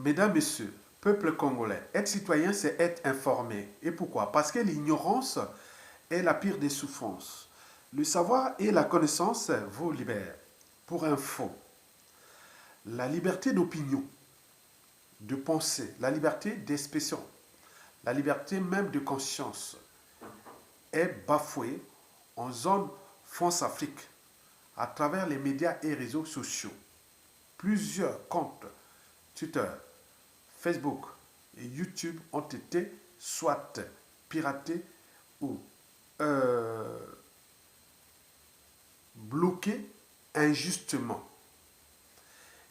Mesdames, Messieurs, peuple congolais, être citoyen, c'est être informé. Et pourquoi? Parce que l'ignorance est la pire des souffrances. Le savoir et la connaissance vous libèrent. Pour info, la liberté d'opinion, de pensée, la liberté d'expression, la liberté même de conscience est bafouée en zone France-Afrique à travers les médias et réseaux sociaux. Plusieurs comptes Twitter, Facebook et YouTube ont été soit piratés ou euh, bloqués injustement.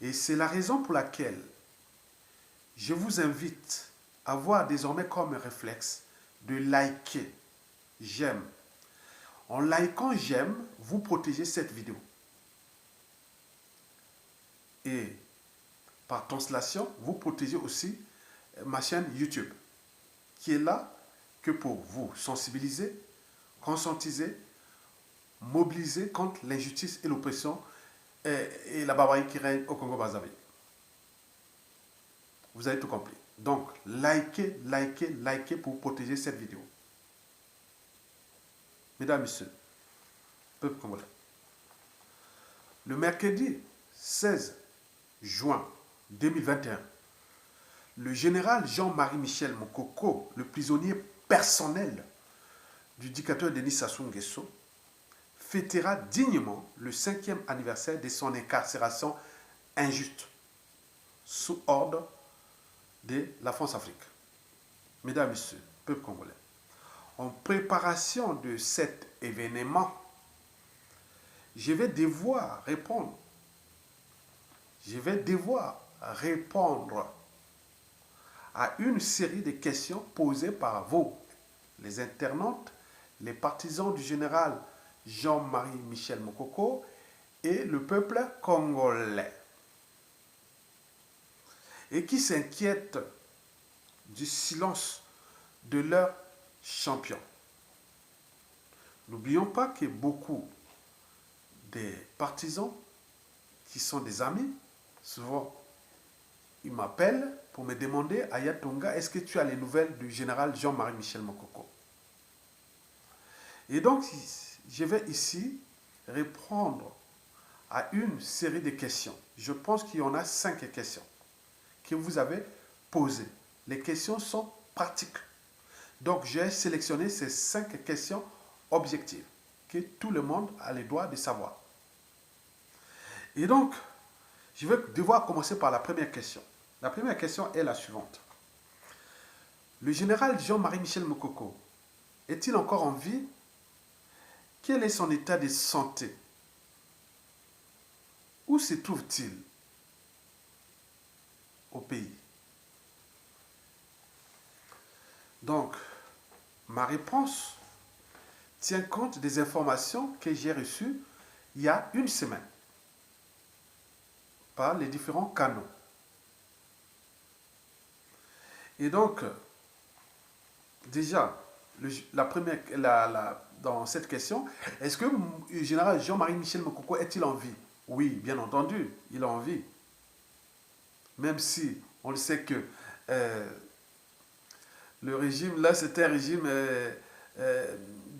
Et c'est la raison pour laquelle je vous invite à avoir désormais comme réflexe de liker, j'aime. En likant j'aime, vous protégez cette vidéo. Et par translation, vous protégez aussi ma chaîne YouTube, qui est là que pour vous sensibiliser, conscientiser, mobiliser contre l'injustice et l'oppression et la barbarie qui règne au Congo-Brazzaville. Vous avez tout compris. Donc, likez, likez, likez pour protéger cette vidéo. Mesdames, Messieurs, peuple congolais. Le mercredi 16 juin 2021, le général Jean-Marie Michel Mokoko, le prisonnier personnel du dictateur Denis Sassou Nguesso, fêtera dignement le 5e anniversaire de son incarcération injuste sous ordre de la France-Afrique. Mesdames, Messieurs, peuple congolais, en préparation de cet événement, je vais devoir répondre à une série de questions posées par vous, les internautes, les partisans du général Jean-Marie Michel Mokoko et le peuple congolais, et qui s'inquiètent du silence de leur champion. N'oublions pas que beaucoup des partisans qui sont des amis, souvent ils m'appellent pour me demander, Ayatonga, est-ce que tu as les nouvelles du général Jean-Marie Michel Mokoko? Et donc, je vais ici répondre à une série de questions. Je pense qu'il y en a 5 questions que vous avez posées. Les questions sont pratiques. Donc, j'ai sélectionné ces 5 questions objectives que tout le monde a le droit de savoir. Et donc, je vais devoir commencer par la première question. La première question est la suivante. Le général Jean-Marie Michel Mokoko est-il encore en vie? Quel est son état de santé? Où se trouve-t-il au pays? Donc, ma réponse tient compte des informations que j'ai reçues il y a une semaine par les différents canaux. Et donc, déjà, dans cette question, est-ce que le général Jean-Marie Michel Mokoko est-il en vie? Oui, bien entendu, il est en vie. Même si on le sait que le régime, là, c'était un régime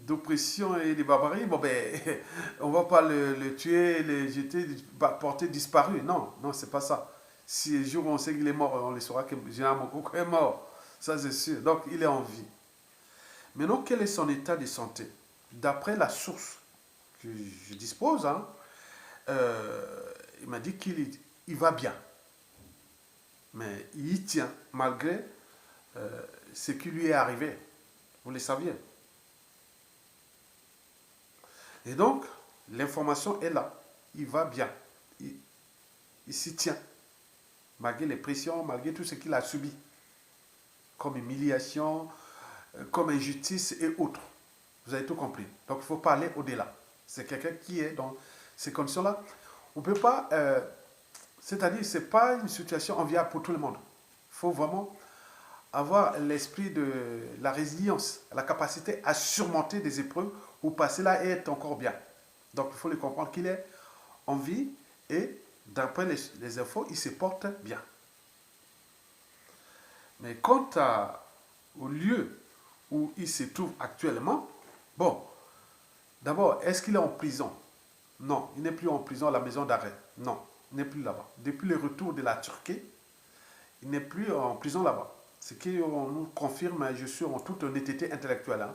d'oppression et de barbarie. Bon, ben, on ne va pas le tuer, le jeter, porter disparu. Non, non, c'est pas ça. Si un jour on sait qu'il est mort, on le saura que le général Mokoko est mort. Ça, c'est sûr. Donc, il est en vie. Maintenant, quel est son état de santé? D'après la source que je dispose, hein, il m'a dit qu'il va bien. Mais il y tient, malgré ce qui lui est arrivé. Vous le saviez. Et donc, l'information est là. Il va bien. Il s'y tient. Malgré les pressions, malgré tout ce qu'il a subi. Comme humiliation, comme injustice et autres. Vous avez tout compris. Donc, il faut parler au-delà. C'est quelqu'un qui est dans ces conditions-là. On ne peut pas... c'est-à-dire, ce n'est pas une situation enviable pour tout le monde. Il faut vraiment avoir l'esprit de la résilience, la capacité à surmonter des épreuves pour passer là et être encore bien. Donc, il faut le comprendre qu'il est en vie et, d'après les infos, il se porte bien. Mais au lieu où il se trouve actuellement, bon, d'abord, est-ce qu'il est en prison? Non, il n'est plus en prison à la maison d'arrêt. Non, il n'est plus là-bas. Depuis le retour de la Turquie, il n'est plus en prison là-bas. Ce qui nous confirme, je suis en toute honnêteté intellectuelle. Hein.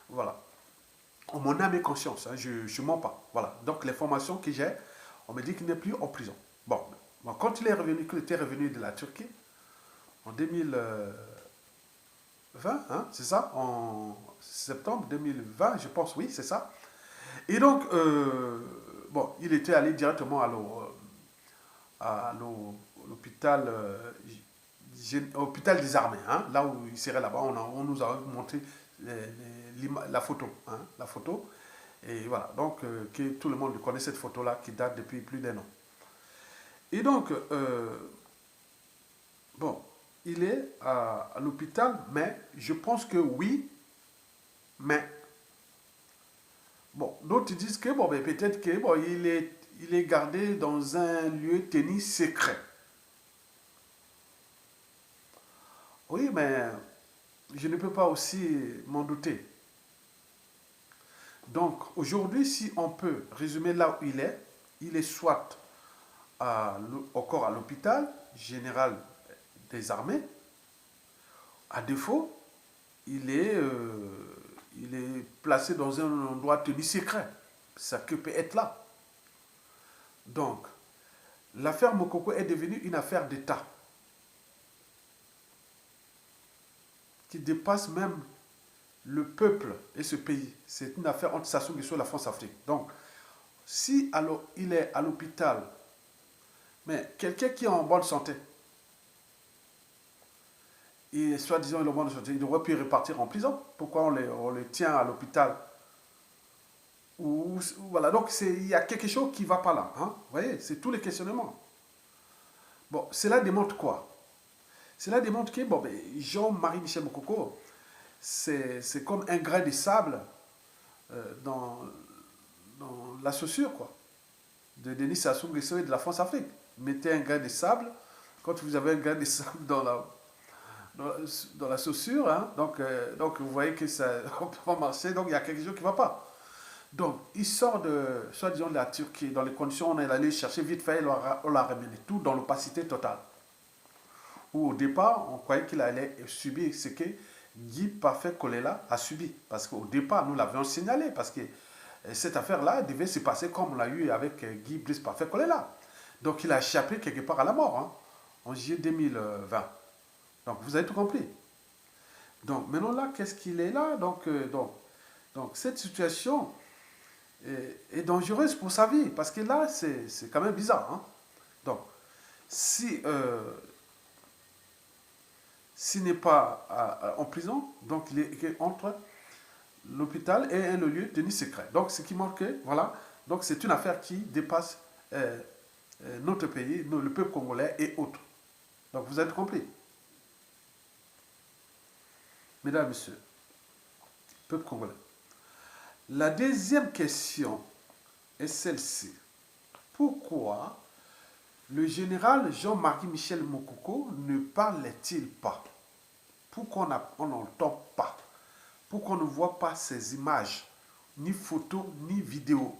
Voilà. En mon âme et conscience, hein, je ne mens pas. Voilà. Donc les formations que j'ai, on me dit qu'il n'est plus en prison. Bon, quand il est revenu, qu'il était revenu de la Turquie, en 2020, hein, c'est ça, en septembre 2020, je pense, oui, c'est ça. Et donc, bon, il était allé directement à l'hôpital hôpital des armées, hein, là où il serait là-bas. On nous a montré la photo. Hein, la photo. Et voilà, donc que tout le monde connaît cette photo-là qui date depuis plus d'un an. Et donc, bon, il est à l'hôpital, mais je pense que oui, mais bon, d'autres disent que bon, ben, peut-être que bon, il est gardé dans un lieu tenu secret. Oui, mais je ne peux pas aussi m'en douter. Donc aujourd'hui, si on peut résumer là où il est soit encore à l'hôpital général des armées, à défaut, il est placé dans un endroit tenu secret. Ça peut être là. Donc, l'affaire Mokoko est devenue une affaire d'État qui dépasse même le peuple et ce pays. C'est une affaire entre Sassou Nguesso et la France-Afrique. Donc, si alors il est à l'hôpital, mais quelqu'un qui est en bonne santé, et soi-disant il est en bonne santé, il devrait plus repartir en prison. Pourquoi on les tient à l'hôpital? Voilà, donc il y a quelque chose qui ne va pas là. Hein? Vous voyez, c'est tous les questionnements. Bon, cela démontre quoi? Cela démontre que bon, ben, Jean-Marie Michel Mokoko, c'est comme un grain de sable dans la chaussure, quoi, de Denis Sassou Nguesso et de la France-Afrique. Mettez un grain de sable, quand vous avez un grain de sable dans la chaussure, hein, donc vous voyez que ça ne peut pas marcher, donc il y a quelque chose qui ne va pas. Donc, il sort soi-disant de la Turquie, dans les conditions où on est allé chercher vite fait, on l'a ramené, tout dans l'opacité totale. Où au départ, on croyait qu'il allait subir ce que Guy Parfait Kolela a subi. Parce qu'au départ, nous l'avions signalé, parce que cette affaire-là devait se passer comme on l'a eu avec Guy Brice Parfait Kolela. Donc il a échappé quelque part à la mort, hein, en juillet 2020. Donc vous avez tout compris. Donc maintenant là, qu'est-ce qu'il est là? Donc cette situation est dangereuse pour sa vie, parce que là, c'est quand même bizarre. Hein. Donc, si s'il n'est pas en prison, donc il est entre l'hôpital et le lieu tenu secret. Donc, ce qui manque, voilà, donc c'est une affaire qui dépasse notre pays, le peuple congolais et autres. Donc, vous avez compris. Mesdames, Messieurs, peuple congolais. La deuxième question est celle-ci. Pourquoi le général Jean-Marie Michel Mokoko ne parlait-il pas? Pourquoi on n'entend pas? Pourquoi on ne voit pas ces images, ni photos, ni vidéos?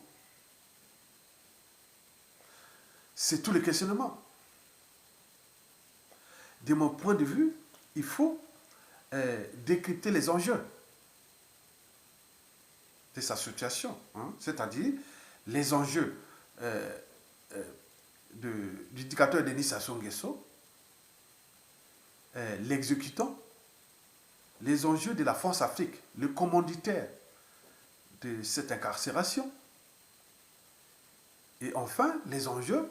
C'est tout le questionnement. De mon point de vue, il faut décrypter les enjeux de sa situation, hein, c'est-à-dire les enjeux du dictateur Denis Sassou Nguesso, l'exécutant, les enjeux de la France-Afrique, le commanditaire de cette incarcération, et enfin les enjeux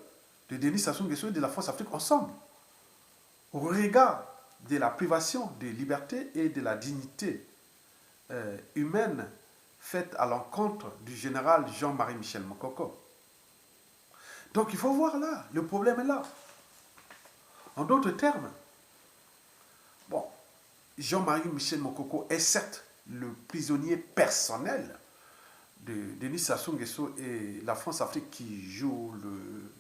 de Denis Sassou Nguesso et de la France-Afrique ensemble, au regard de la privation de liberté et de la dignité humaine faite à l'encontre du général Jean-Marie Michel Mokoko. Donc il faut voir là, le problème est là. En d'autres termes, bon, Jean-Marie Michel Mokoko est certes le prisonnier personnel de Denis Sassou Nguesso et la France-Afrique qui joue le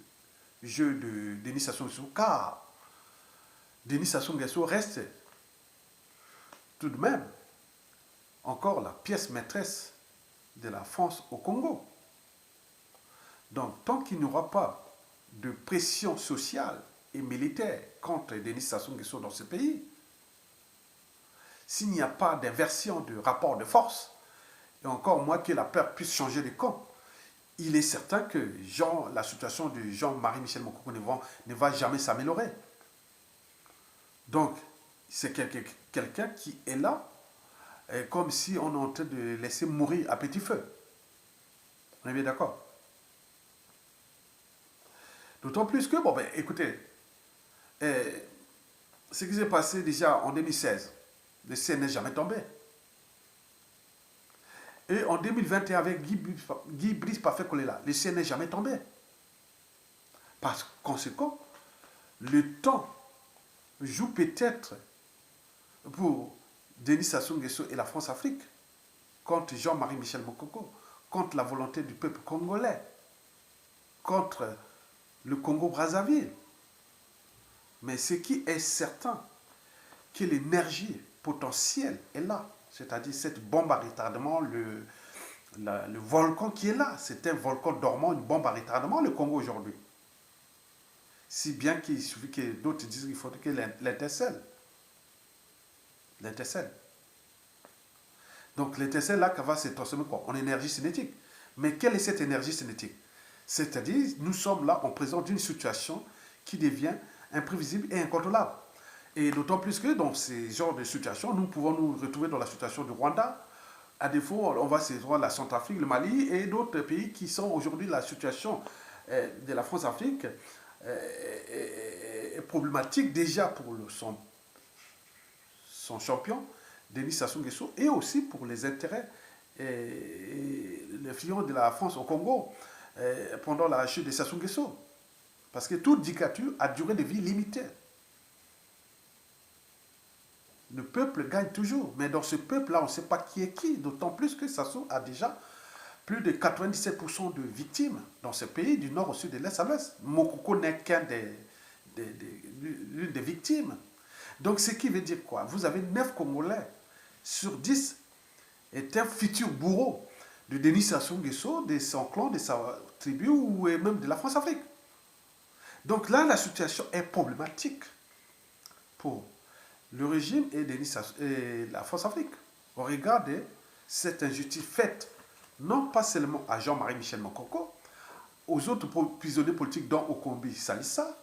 jeu de Denis Sassou Nguesso, car Denis Sassou Nguesso reste tout de même encore la pièce maîtresse de la France au Congo. Donc, tant qu'il n'y aura pas de pression sociale et militaire contre Denis Sassou Nguesso dans ce pays, s'il n'y a pas d'inversion de rapport de force, et encore moins que la peur puisse changer de camp, il est certain que la situation de Jean-Marie Michel Mokoko ne va jamais s'améliorer. Donc, c'est quelqu'un qui est là, comme si on est en train de le laisser mourir à petit feu. On est bien d'accord? D'autant plus que, bon, ben, écoutez, ce qui s'est passé déjà en 2016, le CNRD n'est jamais tombé. Et en 2021, avec Guy Brice Parfait-Kolela, le CNRD n'est jamais tombé. Par conséquent, le temps joue peut-être pour Denis Sassou Nguesso et la France-Afrique contre Jean-Marie Michel Mokoko, contre la volonté du peuple congolais, contre le Congo-Brazzaville. Mais ce qui est certain, que l'énergie potentielle est là. C'est-à-dire cette bombe à retardement, le volcan qui est là. C'est un volcan dormant, une bombe à retardement, le Congo aujourd'hui. Si bien qu'il suffit que d'autres disent qu'il faut que l'intercelle. L'intercelle. Donc l'intercelle là, va se transformer quoi? En énergie cinétique. Mais quelle est cette énergie cinétique? C'est-à-dire, nous sommes là en présence d'une situation qui devient imprévisible et incontrôlable. Et d'autant plus que dans ces genres de situations, nous pouvons nous retrouver dans la situation du Rwanda. À défaut, on va se voir la Centrafrique, le Mali et d'autres pays qui sont aujourd'hui la situation de la France-Afrique est problématique déjà pour son champion, Denis Sassou Nguesso, et aussi pour les intérêts et l'influence de la France au Congo pendant la chute de Sassou Nguesso. Parce que toute dictature a durée de vie limitée. Le peuple gagne toujours, mais dans ce peuple-là, on ne sait pas qui est qui, d'autant plus que Sassou a déjà plus de 97% de victimes dans ce pays, du nord au sud, de l'est à l'ouest. Mokoko n'est qu'un des victimes. Donc, ce qui veut dire quoi? Vous avez 9 Congolais sur 10 est un futur bourreau de Denis Sassou Nguesso, de son clan, de sa tribu ou même de la France-Afrique. Donc là, la situation est problématique pour le régime et la France-Afrique au regard de cette injustice faite non pas seulement à Jean-Marie Michel Mokoko, aux autres prisonniers politiques dont Okombi Salissa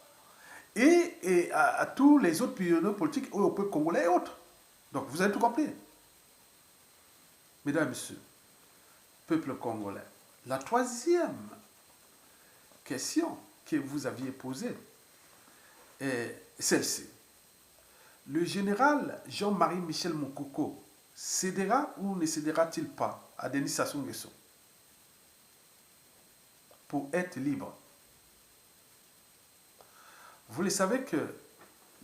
et à tous les autres prisonniers politiques au peuple congolais et autres. Donc vous avez tout compris. Mesdames et messieurs, peuple congolais, la troisième question que vous aviez posée est celle-ci. Le général Jean-Marie Michel Mokoko cédera ou ne cédera-t-il pas à Denis Sassou Nguesso pour être libre? Vous le savez que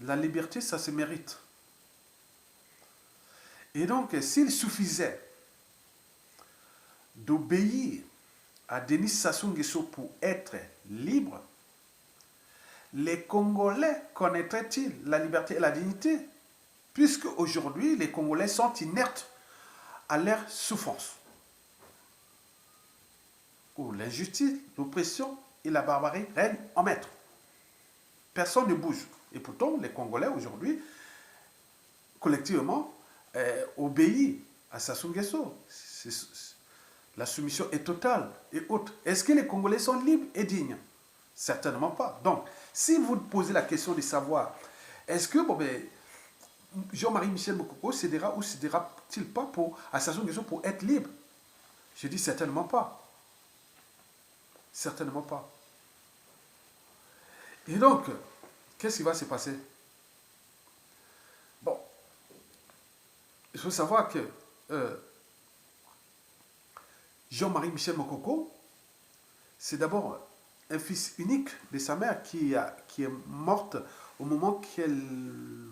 la liberté, ça se mérite. Et donc, s'il suffisait d'obéir à Denis Sassou Nguesso pour être libre, les Congolais connaîtraient-ils la liberté et la dignité? Puisque aujourd'hui, les Congolais sont inertes à leur souffrance, où l'injustice, l'oppression et la barbarie règnent en maître. Personne ne bouge. Et pourtant, les Congolais aujourd'hui, collectivement, obéissent à Sassou Nguesso. La soumission est totale et haute. Est-ce que les Congolais sont libres et dignes? Certainement pas. Donc, si vous posez la question de savoir, est-ce que Jean-Marie Michel Mokoko cédera ou cédera-t-il pas à Sassou Nguesso pour être libre? Je dis certainement pas. Certainement pas. Et donc, qu'est-ce qui va se passer? Bon, il faut savoir que Jean-Marie Michel Mokoko, c'est d'abord un fils unique de sa mère qui est morte au moment qu'il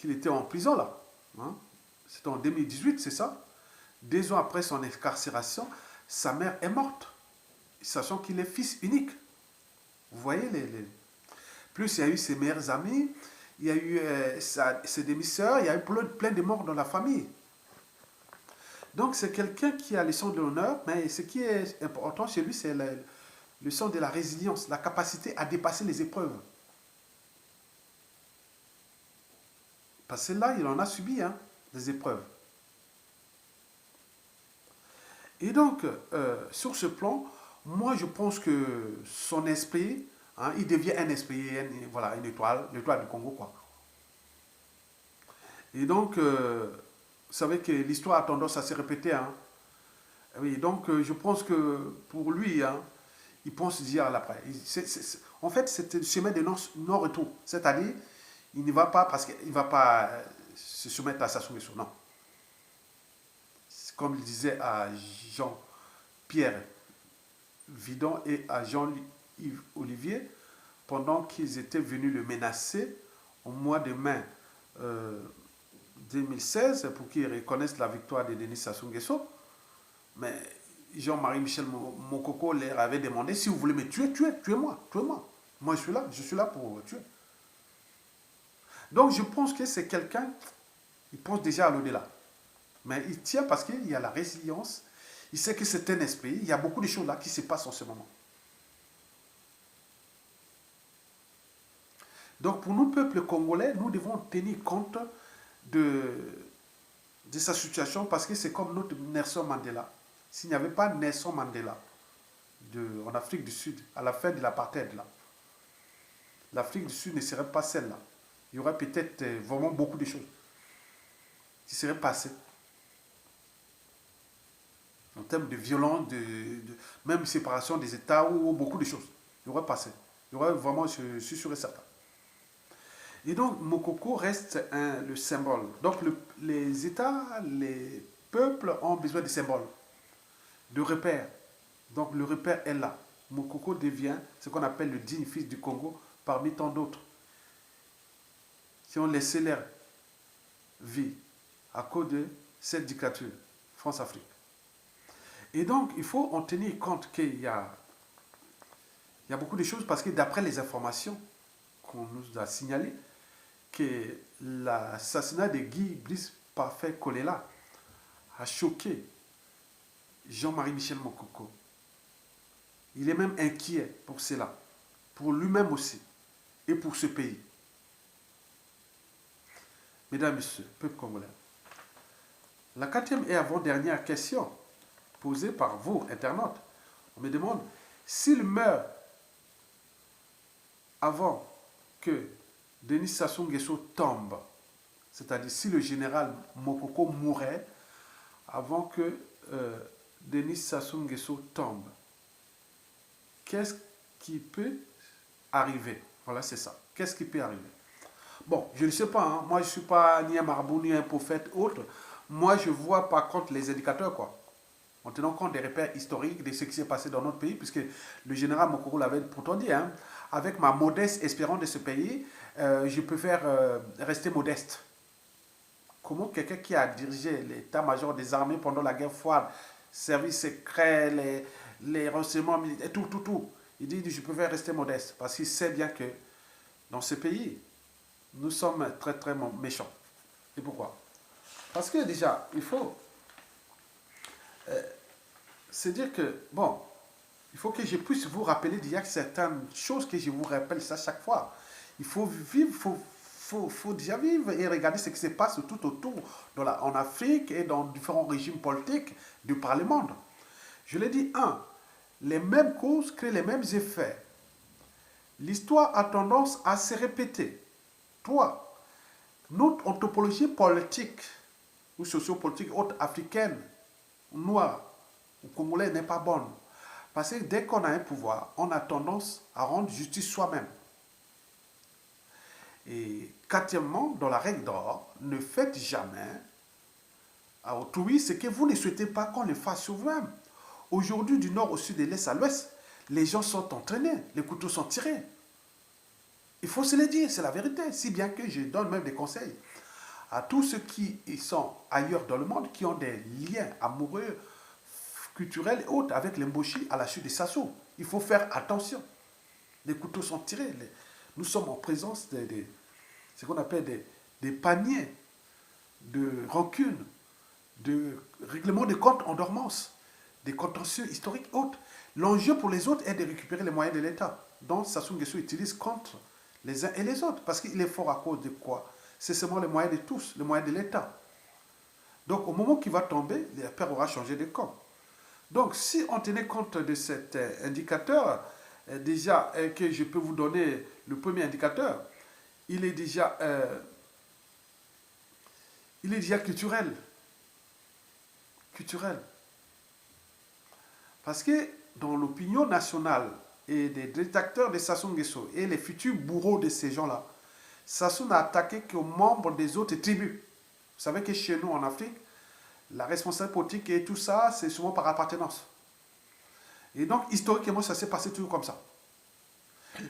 était en prison là. Hein? C'était en 2018, c'est ça? 2 ans après son incarcération, sa mère est morte, sachant qu'il est fils unique. Vous voyez Plus il y a eu ses meilleurs amis, il y a eu ses demi-sœurs, il y a eu plein de morts dans la famille. Donc c'est quelqu'un qui a le son de l'honneur, mais ce qui est important chez lui, c'est le son de la résilience, la capacité à dépasser les épreuves. Parce que là, il en a subi des épreuves. Et donc, sur ce plan, moi je pense que son esprit, il devient un esprit, voilà, une étoile du Congo, quoi. Et donc, vous savez que l'histoire a tendance à se répéter. Oui, donc je pense que pour lui, il pense dire à l'après. En fait, c'est le chemin de non-retour. C'est-à-dire, il n'y va pas parce qu'il ne va pas se soumettre à sa soumission. Non. Comme il disait à Jean-Pierre Vidon et à Jean-Yves Olivier, pendant qu'ils étaient venus le menacer au mois de mai 2016 pour qu'ils reconnaissent la victoire de Denis Sassou Nguesso. Mais Jean-Marie Michel Mokoko leur avait demandé: si vous voulez me tuer, tuez-moi, tuez-moi. Moi je suis là pour tuer. Donc je pense que c'est quelqu'un, il pense déjà à l'au-delà. Mais il tient parce qu'il y a la résilience, il sait que c'est un esprit, il y a beaucoup de choses là qui se passent en ce moment. Donc pour nous, peuple congolais, nous devons tenir compte de sa situation parce que c'est comme notre Nelson Mandela. S'il n'y avait pas Nelson Mandela en Afrique du Sud, à la fin de l'apartheid, l'Afrique du Sud ne serait pas celle-là. Il y aurait peut-être vraiment beaucoup de choses qui seraient passées. En termes de violence, même séparation des États ou beaucoup de choses. Il y aurait passé. Il y aurait vraiment, je suis sûr et certain. Et donc, Mokoko reste le symbole. Donc, les États, les peuples ont besoin de symboles, de repères. Donc, le repère est là. Mokoko devient ce qu'on appelle le digne fils du Congo parmi tant d'autres qui ont laissé leur vie à cause de cette dictature, France-Afrique. Et donc, il faut en tenir compte qu'il y a beaucoup de choses parce que d'après les informations qu'on nous a signalées, que l'assassinat de Guy Brice Parfait Kolela a choqué Jean-Marie Michel Mokoko. Il est même inquiet pour cela, pour lui-même aussi, et pour ce pays. Mesdames et messieurs, peuple congolais, la quatrième et avant-dernière question posée par vous, internautes, on me demande: s'il meurt avant que Denis Sassou Nguesso tombe, c'est-à-dire si le général Mokoko mourait avant que Denis Sassou Nguesso tombe, qu'est-ce qui peut arriver? Voilà, c'est ça. Qu'est-ce qui peut arriver? Bon, je ne sais pas. Moi, je ne suis pas ni un marabout, ni un prophète, autre. Moi, je vois par contre les indicateurs, quoi. En tenant compte des repères historiques, de ce qui s'est passé dans notre pays, puisque le général Mokoko l'avait pourtant dit, avec ma modeste espérance de ce pays, je préfère rester modeste. Comment quelqu'un qui a dirigé l'état-major des armées pendant la guerre froide, services secrets, les renseignements militaires, tout, il dit je préfère rester modeste, parce qu'il sait bien que dans ce pays, nous sommes très très méchants. Et pourquoi? Parce que déjà, il faut se dire que, bon, il faut que je puisse vous rappeler d'il y a certaines choses que je vous rappelle ça chaque fois. Il faut vivre, faut déjà vivre et regarder ce qui se passe tout autour en Afrique et dans différents régimes politiques du par le monde. Je l'ai dit, les mêmes causes créent les mêmes effets. L'histoire a tendance à se répéter. Notre anthropologie politique ou sociopolitique haute africaine, noire ou congolaise n'est pas bonne. Parce que dès qu'on a un pouvoir, on a tendance à rendre justice soi-même. Et quatrièmement, dans la règle d'or, ne faites jamais à autrui ce que vous ne souhaitez pas qu'on le fasse sur vous-même. Aujourd'hui, du nord au sud, de l'est à l'ouest, les gens sont entraînés, les couteaux sont tirés. Il faut se le dire, c'est la vérité. Si bien que je donne même des conseils à tous ceux qui sont ailleurs dans le monde, qui ont des liens amoureux, culturels et autres avec l'Mboshi à la chute de Sassou. Il faut faire attention. Les couteaux sont tirés. Nous sommes en présence de ce qu'on appelle des paniers de rancune, de règlement des comptes en dormance, des contentieux historiques autres. L'enjeu pour les autres est de récupérer les moyens de l'État, dont Sassou Nguesso utilise contre les uns et les autres, parce qu'il est fort à cause de quoi? C'est seulement les moyens de tous, les moyens de l'État. Donc au moment qu'il va tomber, le père aura changé de camp. Donc si on tenait compte de cet indicateur, déjà que je peux vous donner le premier indicateur, il est déjà culturel. Culturel. Parce que dans l'opinion nationale et des détracteurs de Sassou Nguesso et les futurs bourreaux de ces gens-là, Sassou n'a attaqué qu'aux membres des autres tribus. Vous savez que chez nous en Afrique, la responsabilité politique et tout ça, c'est souvent par appartenance. Et donc, historiquement, ça s'est passé toujours comme ça.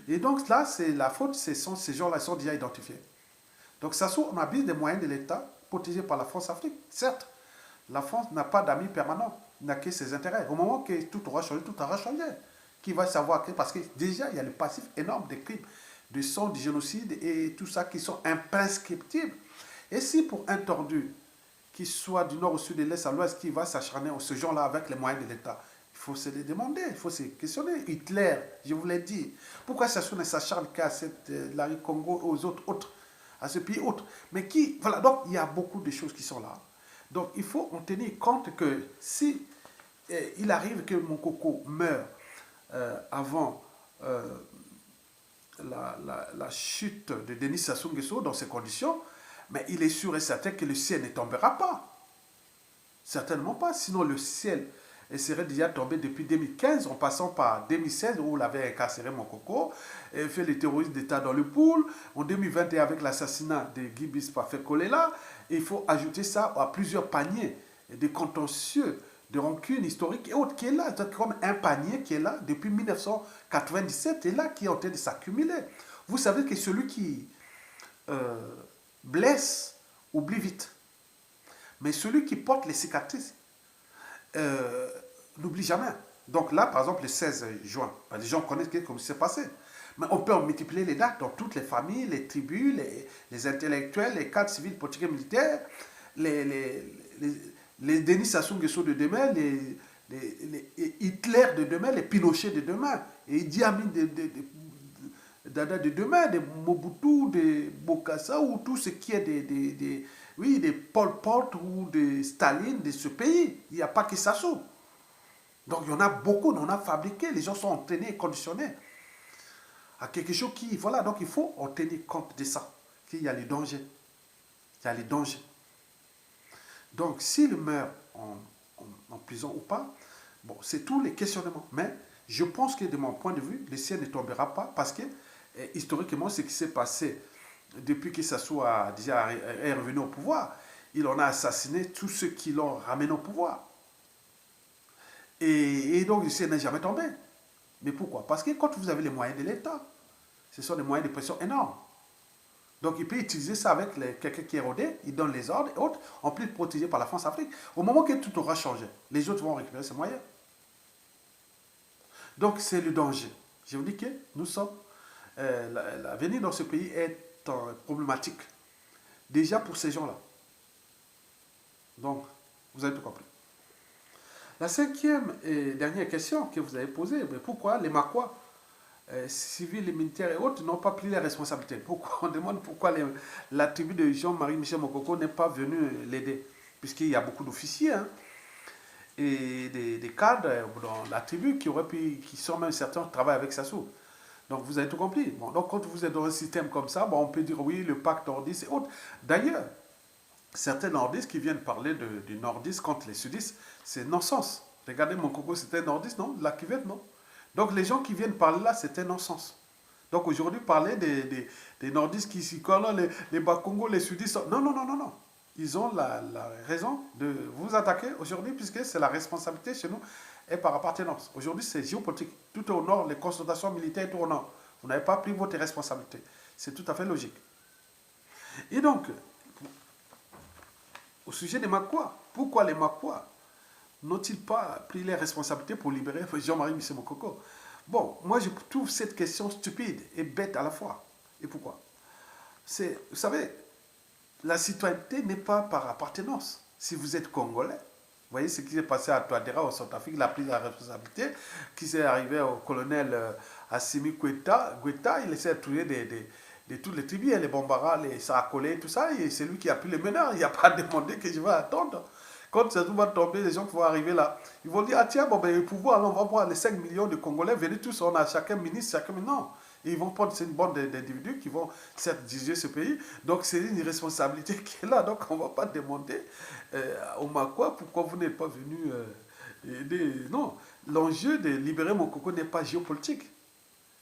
Et donc, là, c'est la faute, ces gens-là sont déjà identifiés. Donc, Sassou, on abuse des moyens de l'État protégés par la France-Afrique. Certes, la France n'a pas d'amis permanents, n'a que ses intérêts. Au moment que tout aura changé. Qui va savoir que, parce que déjà, il y a le passif énorme des crimes, de sang, du génocide et tout ça qui sont imprescriptibles. Et si pour un tordu, qui soit du nord au sud, de l'est à l'ouest, qui va s'acharner ce genre-là avec les moyens de l'État, il faut se les demander, il faut se questionner. Hitler, je vous l'ai dit, pourquoi Sassou ne s'acharne qu'à Larry Congo, aux autres, à ce pays autre? Mais qui, voilà, donc il y a beaucoup de choses qui sont là. Donc il faut en tenir compte que si il arrive que Mokoko meure avant la chute de Denis Sassou Nguesso dans ces conditions, mais il est sûr et certain que le ciel ne tombera pas. Certainement pas, sinon le ciel serait déjà tombé depuis 2015, en passant par 2016 où on avait incarcéré Mokoko, et fait le terrorisme d'État dans le pool, en 2021 avec l'assassinat de Guy Bispa Fekolela. Il faut ajouter ça à plusieurs paniers de contentieux, de rancune historique et autres qui est là, comme un panier qui est là depuis 1997 et là qui est en train de s'accumuler. Vous savez que celui qui blesse oublie vite, mais celui qui porte les cicatrices n'oublie jamais. Donc là, par exemple, le 16 juin, les gens connaissent comment c'est passé. Mais on peut en multiplier les dates dans toutes les familles, les tribus, les intellectuels, les cadres civils, politiques et militaires, les Denis Sassou Nguesso de demain, les Hitler de demain, les Pinochet de demain, et Idi Amin Dada de demain, des Mobutu, des Bokassa, ou tout ce qui est des Pol Pot ou des Staline de ce pays. Il n'y a pas que Sassou. Donc il y en a beaucoup, on a fabriqué, les gens sont entraînés et conditionnés à quelque chose qui, voilà, donc il faut en tenir compte de ça, qu'il y a les dangers. Il y a les dangers. Donc s'il meurt en prison ou pas, bon, c'est tous les questionnements. Mais je pense que de mon point de vue, le ciel ne tombera pas parce que historiquement, ce qui s'est passé depuis que Sassou est revenu au pouvoir, il en a assassiné tous ceux qui l'ont ramené au pouvoir. Et donc, le ciel n'est jamais tombé. Mais pourquoi? Parce que quand vous avez les moyens de l'État, ce sont des moyens de pression énormes. Donc, il peut utiliser ça avec quelqu'un qui est rodé, il donne les ordres et autres, en plus protégé par la France-Afrique. Au moment que tout aura changé, les autres vont récupérer ces moyens. Donc, c'est le danger. Je vous dis que nous sommes... l'avenir dans ce pays est problématique. Déjà pour ces gens-là. Donc, vous avez tout compris. La cinquième et dernière question que vous avez posée, mais pourquoi les Makois, civils et militaires et autres, n'ont pas pris les responsabilités? Pourquoi? On demande pourquoi la tribu de Jean-Marie Michel Mokoko n'est pas venue l'aider. Puisqu'il y a beaucoup d'officiers et des cadres dans la tribu qui sont même certains qui travaillent avec Sassou. Donc vous avez tout compris. Bon, donc quand vous êtes dans un système comme ça, bon, on peut dire oui, le pacte nordiste et autres. D'ailleurs, certains nordistes qui viennent parler du nordiste contre les sudistes, c'est non-sens. Regardez, Mokoko, c'était nordiste, non? La cuvette, non? Donc les gens qui viennent parler là, c'était non-sens. Donc aujourd'hui, parler des nordistes qui s'y collent, les Bakongo, les sudistes, non, non, non, non, non. Ils ont la raison de vous attaquer aujourd'hui, puisque c'est la responsabilité chez nous et par appartenance. Aujourd'hui, c'est géopolitique. Tout est au nord, les consultations militaires, tout au nord. Vous n'avez pas pris votre responsabilité. C'est tout à fait logique. Et donc, au sujet des Makois, pourquoi les Makois n'ont-ils pas pris les responsabilités pour libérer Jean-Marie Michel Mokoko? Bon, moi je trouve cette question stupide et bête à la fois. Et pourquoi? Vous savez, la citoyenneté n'est pas par appartenance. Si vous êtes congolais, vous voyez ce qui s'est passé à Touadéra au Centrafrique, il a pris la responsabilité, qui s'est arrivé au colonel Assimi Goïta. Goïta, il essaie de trouver de toutes les tribus, les Bambara, les Sarakolais, tout ça, et c'est lui qui a pris les meneurs. Il n'y a pas demandé que je vais attendre. Quand ça va tomber, les gens qui vont arriver là, ils vont dire, ah tiens, bon, ben, le pouvoir, alors on va voir les 5 millions de Congolais, venez tous, on a chacun ministre, chacun... Non. Et ils vont prendre, c'est une bande d'individus qui vont, certes, diriger ce pays. Donc, c'est une responsabilité qui est là. Donc, on ne va pas demander au Makwa pourquoi vous n'êtes pas venu aider. Non. L'enjeu de libérer Mokoko n'est pas géopolitique.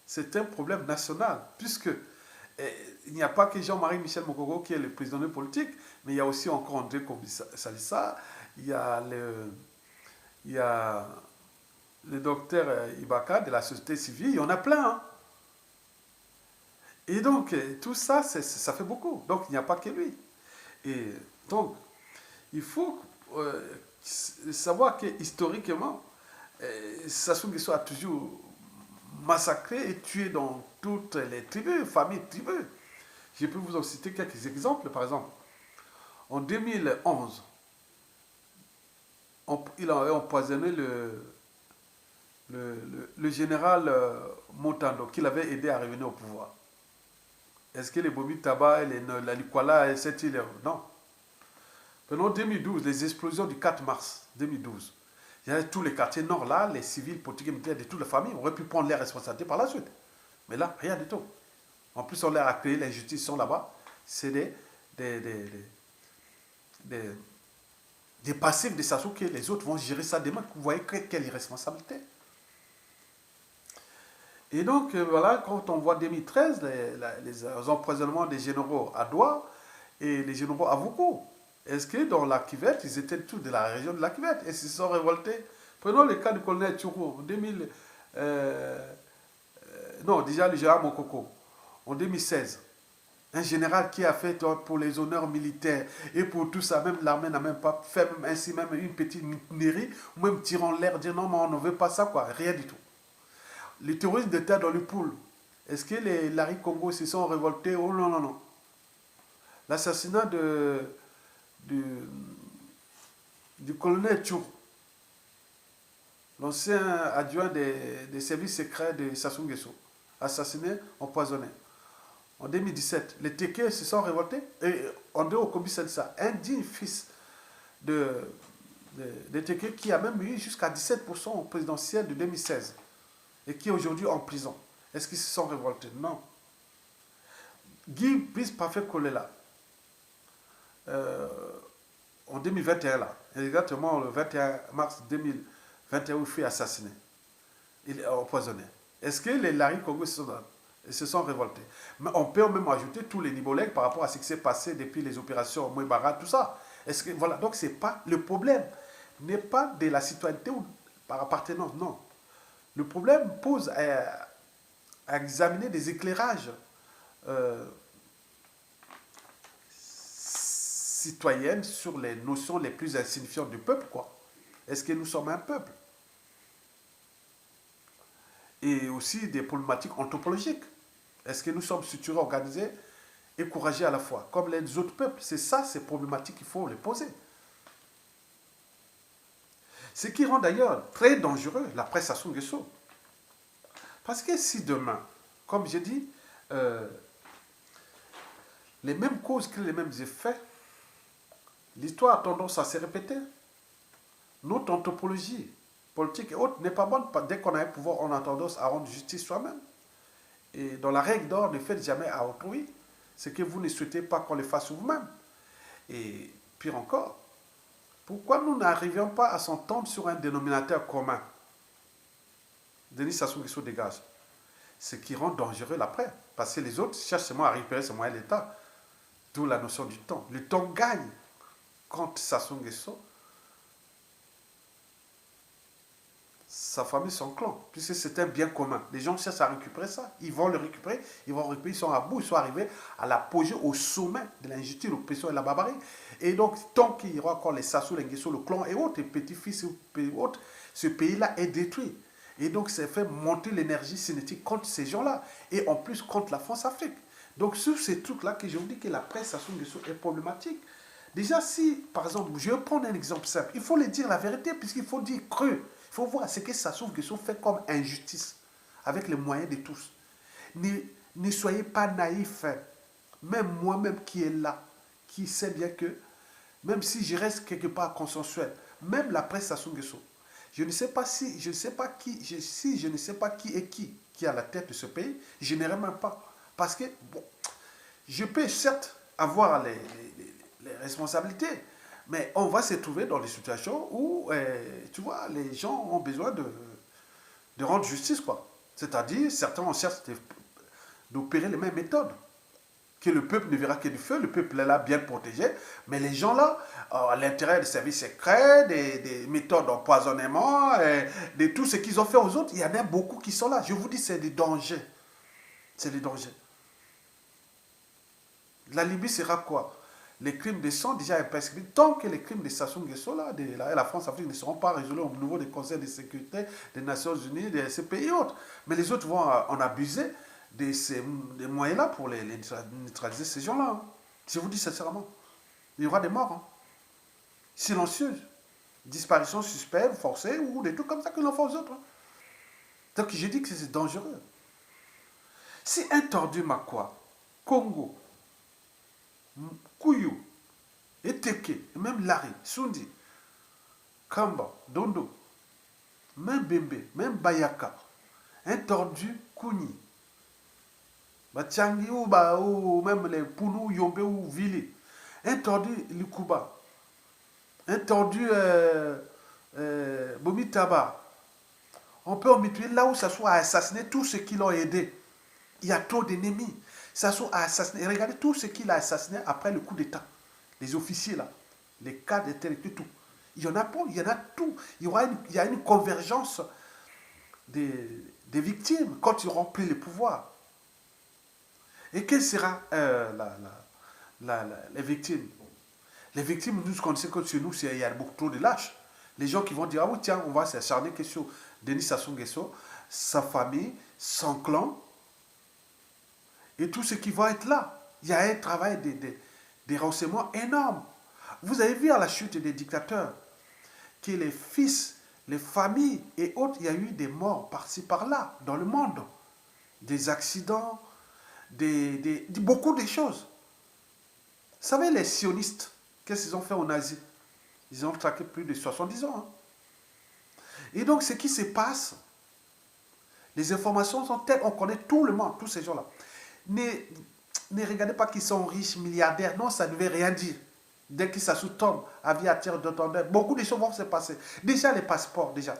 C'est un problème national, puisque il n'y a pas que Jean-Marie Michel Mokoko qui est le prisonnier politique, mais il y a aussi encore André Salissa, il y a le docteur Ibaka de la société civile, il y en a plein. Hein. Et donc, tout ça, ça fait beaucoup. Donc, il n'y a pas que lui. Et donc, il faut savoir que historiquement, Sassou Nguesso a toujours massacré et tué dans toutes les tribus, familles tribus. Je peux vous en citer quelques exemples. Par exemple, en 2011, il a empoisonné le général Montando, qui l'avait aidé à revenir au pouvoir. Est-ce que les Bobi Tabac, la Likwala et cette île? Non. Pendant 2012, les explosions du 4 mars 2012, il y avait tous les quartiers nord là, les civils, politiques et militaires de toute la famille auraient pu prendre leurs responsabilités par la suite. Mais là, rien du tout. En plus, on leur a créé l'injustice, sont là-bas. C'est des passifs de Sassou que les autres vont gérer ça demain. Vous voyez quelle irresponsabilité. Et donc, voilà, quand on voit 2013, les empoisonnements des généraux à Douar et les généraux à Voukou, est-ce que dans la Kivette, ils étaient tous de la région de la Kivette et s'ils se sont révoltés? Prenons le cas du colonel Tchourou, en 2000, non, déjà le général Mokoko, en 2016. Un général qui a fait pour les honneurs militaires et pour tout ça, même l'armée n'a même pas fait ainsi même une petite mutinerie, ou même tirant l'air, dire non, mais on ne veut pas ça, quoi, rien du tout. Les terroristes d'État dans le pool, est-ce que les Larry Congo se sont révoltés? Oh non, non, non. L'assassinat du colonel Tchour, l'ancien adjoint des services secrets de Sassou Nguesso, assassiné, empoisonné. En 2017, les Tékés se sont révoltés et André Okobi Salissa, un digne fils de Tékés qui a même eu jusqu'à 17% au présidentiel de 2016 et qui est aujourd'hui en prison. Est-ce qu'ils se sont révoltés? Non. Guy Brice Parfait Kolela, en 2021, là, exactement le 21 mars 2021, où il fut assassiné, il est empoisonné. Est-ce que les Larry Congo se sont révoltés? Mais on peut même ajouter tous les Nibolègues par rapport à ce qui s'est passé depuis les opérations Mouébara, tout ça. Est-ce que, voilà, donc c'est pas le problème, n'est pas de la citoyenneté ou par appartenance, non. Le problème pose à examiner des éclairages citoyennes sur les notions les plus insignifiantes du peuple, quoi. Est-ce que nous sommes un peuple? Et aussi des problématiques anthropologiques. Est-ce que nous sommes structurés, organisés et courageux à la fois, comme les autres peuples? C'est ça, ces problématiques qu'il faut les poser. Ce qui rend d'ailleurs très dangereux la presse Sassou Nguesso. Parce que si demain, comme j'ai dit, les mêmes causes créent les mêmes effets, l'histoire a tendance à se répéter. Notre anthropologie politique et autres n'est pas bonne. Dès qu'on a un pouvoir, on a tendance à rendre justice soi-même. Et dans la règle d'or, ne faites jamais à autrui ce que vous ne souhaitez pas qu'on le fasse vous-même. Et pire encore, pourquoi nous n'arrivions pas à s'entendre sur un dénominateur commun? Denis Sassou Nguesso dégage. Ce qui rend dangereux l'après. Parce que les autres cherchent seulement à récupérer ce moyen d'État. D'où la notion du temps. Le temps gagne contre Sassou Nguesso. Sa famille, son clan, puisque c'est un bien commun. Les gens cherchent à récupérer ça. Ils vont le récupérer, ils sont à bout, ils sont arrivés à l'apogée, au sommet de l'injustice, l'oppression et la barbarie. Et donc, tant qu'il y aura encore les Sassou, les Nguesso, le clan et autres, les petits-fils et autres, ce pays-là est détruit. Et donc, ça fait monter l'énergie cinétique contre ces gens-là. Et en plus, contre la France-Afrique. Donc, sur ces trucs-là que je vous dis que la presse Sassou Nguesso est problématique. Déjà, si, par exemple, je vais prendre un exemple simple, il faut le dire la vérité, puisqu'il faut dire cru. Il faut voir ce que Sassou Nguesso fait comme injustice, avec les moyens de tous. Ne soyez pas naïfs. Même moi-même qui est là, qui sait bien que, même si je reste quelque part consensuel, même la presse Sassou Nguesso, je ne sais pas si, je ne sais pas qui, si je ne sais pas qui est qui est à la tête de ce pays, je n'irai même pas. Parce que, bon, je peux certes avoir les responsabilités, mais on va se trouver dans des situations où, tu vois, les gens ont besoin de rendre justice, quoi. C'est-à-dire, certains ont cherché d'opérer les mêmes méthodes. Que le peuple ne verra que du feu, le peuple est là bien protégé, mais les gens là, à l'intérieur des services secrets, des méthodes d'empoisonnement, de tout ce qu'ils ont fait aux autres, il y en a beaucoup qui sont là. Je vous dis, c'est des dangers. C'est des dangers. La Libye sera quoi? Les crimes de sang déjà est prescrit. Tant que les crimes de Sassou Nguesso là, de la France-Afrique ne seront pas résolus au niveau des conseils de sécurité des Nations Unies, de ces pays et autres. Mais les autres vont en abuser des moyens-là pour les neutraliser ces gens-là. Hein. Je vous dis sincèrement. Il y aura des morts. Hein. Silencieuses. Disparition suspecte, forcée ou des trucs comme ça que l'on fait aux autres. Hein. Donc j'ai dit que c'est dangereux. Si un tordu Makwa, Congo, Kouyu, Eteke, même Larry, Sundi, Kamba, Dondo, même Bembe, même Bayaka, un tordu Kouni, Bachangi ou même les Pounou, Yombe ou Vili, un tordu Likuba, un tordu Bomi Taba, on peut en mutuer là où ça soit assassiné tous ceux qui l'ont aidé. Il y a trop d'ennemis. Ça soit assassiné. Regardez tout ce qu'il a assassiné après le coup d'État. Les officiers là, les cadres intellectuels, tout. Il y en a pas, il y en a tout. Il y a une convergence des victimes quand ils auront pris le pouvoir. Et quelle sera les victimes? Les victimes, nous connaissons que chez nous, il y a beaucoup trop de lâches. Les gens qui vont dire, ah oui, tiens, on va s'acharner que sur Denis Sassou Nguesso, sa famille, son clan, et tout ce qui va être là. Il y a un travail des renseignements énorme. Vous avez vu à la chute des dictateurs que les fils, les familles et autres, il y a eu des morts par-ci par-là dans le monde. Des accidents, beaucoup de choses. Vous savez, les sionistes, qu'est-ce qu'ils ont fait en Asie? Ils ont traqué plus de 70 ans. Hein. Et donc, ce qui se passe, les informations sont telles, on connaît tout le monde, tous ces gens-là. Ne regardez pas qu'ils sont riches, milliardaires. Non, ça ne veut rien dire. Dès que ça sous-tombe, avis à tir d'entendeur, beaucoup de choses vont se passer. Déjà, les passeports, déjà.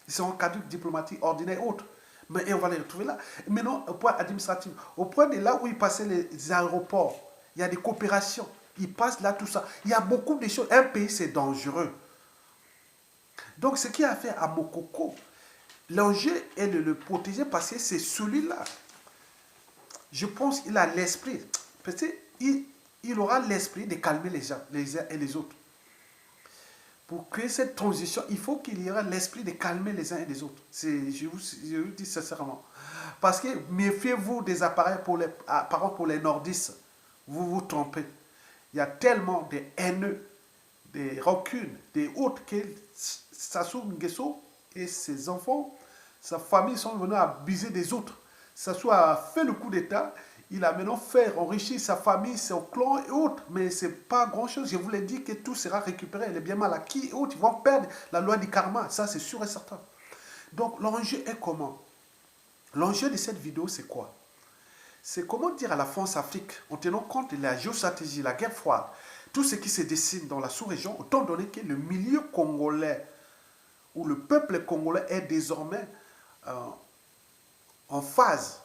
Ils sont en caduc diplomatique ordinaire et autres. Mais on va les retrouver là. Maintenant, au point administratif, au point de là où ils passaient les aéroports, il y a des coopérations. Ils passent là, tout ça. Il y a beaucoup de choses. Un pays, c'est dangereux. Donc, ce qu'il a fait à Mokoko, l'enjeu est de le protéger parce que c'est celui-là. Je pense qu'il a l'esprit. Peut-être il aura l'esprit de calmer les gens, les uns et les autres. Pour créer cette transition, il faut qu'il y ait l'esprit de calmer les uns et les autres. Je vous dis sincèrement. Parce que méfiez-vous des appareils pour les nordistes. Vous vous trompez. Il y a tellement de haineux, des rancunes, des autres que Sassou Nguesso et ses enfants, sa famille sont venus abuser des autres. Sassou a fait le coup d'État, il a maintenant fait enrichir sa famille, son clan et autres, mais ce n'est pas grand-chose. Je vous l'ai dit que tout sera récupéré, les biens mal acquis et autres, ils vont perdre la loi du karma, ça c'est sûr et certain. Donc l'enjeu est comment? L'enjeu de cette vidéo c'est quoi? C'est comment dire à la France-Afrique, en tenant compte de la géostratégie, la guerre froide, tout ce qui se dessine dans la sous-région, autant donné que le milieu congolais, ou le peuple congolais est désormais en phase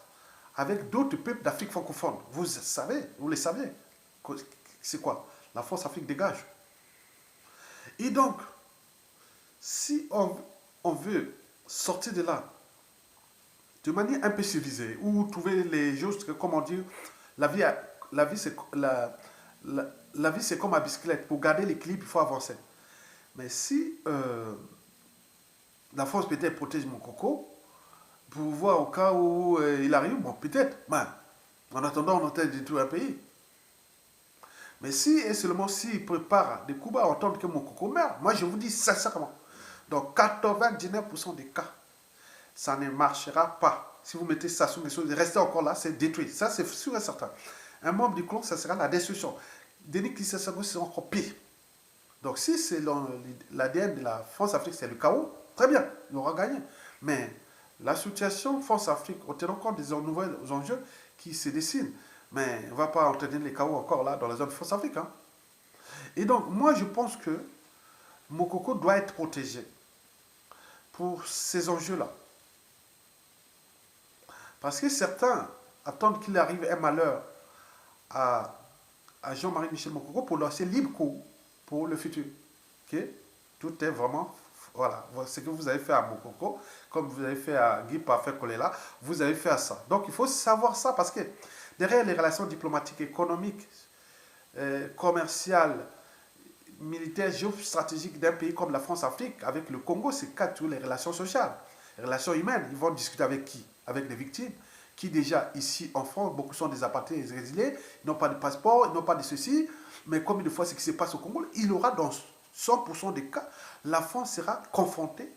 avec d'autres peuples d'Afrique francophone. Vous le savez. C'est quoi? La France-Afrique dégage. Et donc, si on veut sortir de là, de manière un peu civilisée, ou trouver les choses, comment dire, la vie c'est la vie c'est comme un bicyclette. Pour garder l'équilibre, il faut avancer. Mais si la France peut-être protège mon coco, pour voir au cas où il arrive, bon, peut-être, En attendant, on entend de tout un pays. Mais si et seulement s'ils préparent des coups bas à attendre que Mokoko meurt, moi je vous dis sincèrement, dans 99% des cas, ça ne marchera pas. Si vous mettez Sassou Nguesso, restez encore là, c'est détruit. Ça, c'est sûr et certain. Un membre du clan, ça sera la destruction. Denis Kissassou, c'est encore pire. Donc, si c'est l'ADN de la France-Afrique, c'est le chaos, très bien, il aura gagné. Mais la situation France-Afrique, en tenant compte des nouveaux enjeux qui se dessinent, mais on ne va pas entraîner les chaos encore là dans la zone France-Afrique. Hein. Et donc, moi, je pense que Mokoko doit être protégé pour ces enjeux-là. Parce que certains attendent qu'il arrive un malheur à Jean-Marie Michel Mokoko pour lancer libre cours pour le futur. Okay? Tout est vraiment, voilà, ce que vous avez fait à Mokoko, comme vous avez fait à Guy Parfait Kolela, vous avez fait à ça. Donc il faut savoir ça parce que derrière les relations diplomatiques, économiques, commerciales, militaires, géostratégiques d'un pays comme la France-Afrique, avec le Congo, c'est quatre les relations sociales, les relations humaines. Ils vont discuter avec qui? Avec les victimes, qui déjà ici en France, beaucoup sont des apatrides exilés, ils n'ont pas de passeport, ils n'ont pas de ceci, mais comme une fois ce qui se passe au Congo, il aura dans 100% des cas, la France sera confrontée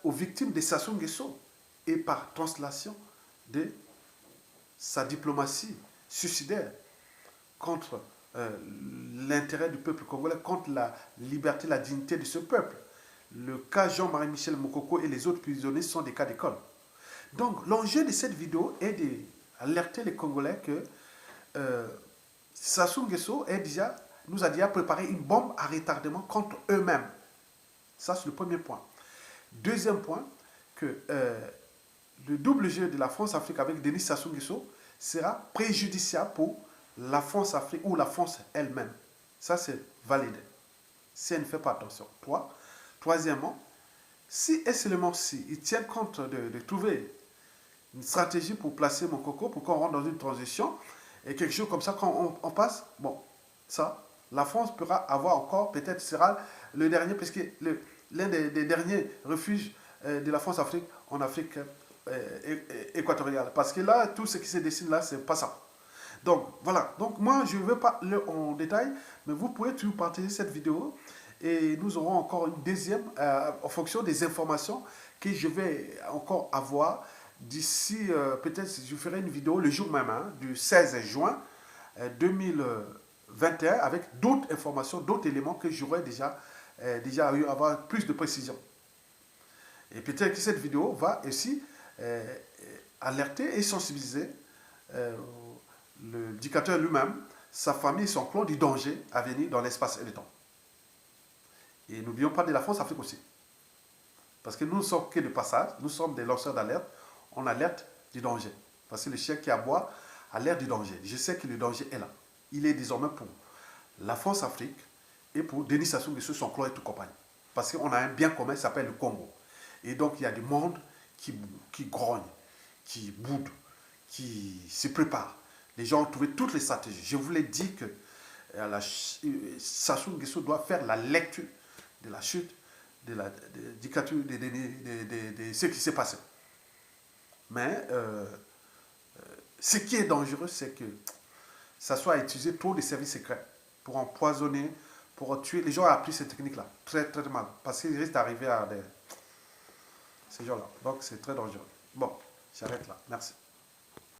aux victimes de Sassou Nguesso et par translation de sa diplomatie suicidaire contre l'intérêt du peuple congolais, contre la liberté, la dignité de ce peuple. Le cas Jean-Marie Michel Mokoko et les autres prisonniers sont des cas d'école. Donc l'enjeu de cette vidéo est d'alerter les Congolais que Sassou Nguesso nous a déjà préparé une bombe à retardement contre eux-mêmes. Ça, c'est le premier point. Deuxième point, que le double jeu de la France-Afrique avec Denis Sassou Nguesso sera préjudiciable pour la France-Afrique ou la France elle-même. Ça, c'est validé. Si elle ne fait pas attention. Troisièmement, si et seulement si ils tiennent compte de trouver une stratégie pour placer Mokoko, pour qu'on rentre dans une transition, et quelque chose comme ça, quand on passe, bon, ça, la France pourra avoir encore, peut-être sera le dernier, parce que l'un des derniers refuges de la France-Afrique en Afrique équatoriale. Parce que là, tout ce qui se dessine là, c'est pas ça. Donc, voilà. Donc, moi, je ne veux pas aller en détail, mais vous pouvez toujours partager cette vidéo et nous aurons encore une deuxième en fonction des informations que je vais encore avoir d'ici, peut-être je ferai une vidéo le jour même, hein, du 16 juin 2021 avec d'autres informations, d'autres éléments que j'aurais déjà eu avoir plus de précision. Et peut-être que cette vidéo va aussi alerter et sensibiliser le dictateur lui-même, sa famille et son clan du danger à venir dans l'espace et le temps. Et n'oublions pas de la France-Afrique aussi. Parce que nous ne sommes que de passage, nous sommes des lanceurs d'alerte, on alerte du danger. Parce que le chien qui aboie alerte du danger. Je sais que le danger est là. Il est désormais pour la France-Afrique et pour Denis Sassou Nguesso, son clan et tout compagnie. Parce qu'on a un bien commun qui s'appelle le Congo. Et donc il y a du monde qui grogne, qui boude, qui se prépare. Les gens ont trouvé toutes les stratégies. Je vous l'ai dit que Sassou Nguesso doit faire la lecture de la chute de la dictature de ce qui s'est passé. Mais ce qui est dangereux, c'est que ça soit utilisé trop des services secrets pour empoisonner, pour tuer. Les gens ont appris ces techniques-là très très mal parce qu'ils risquent d'arriver à ces gens-là. Donc c'est très dangereux. Bon, j'arrête là. Merci.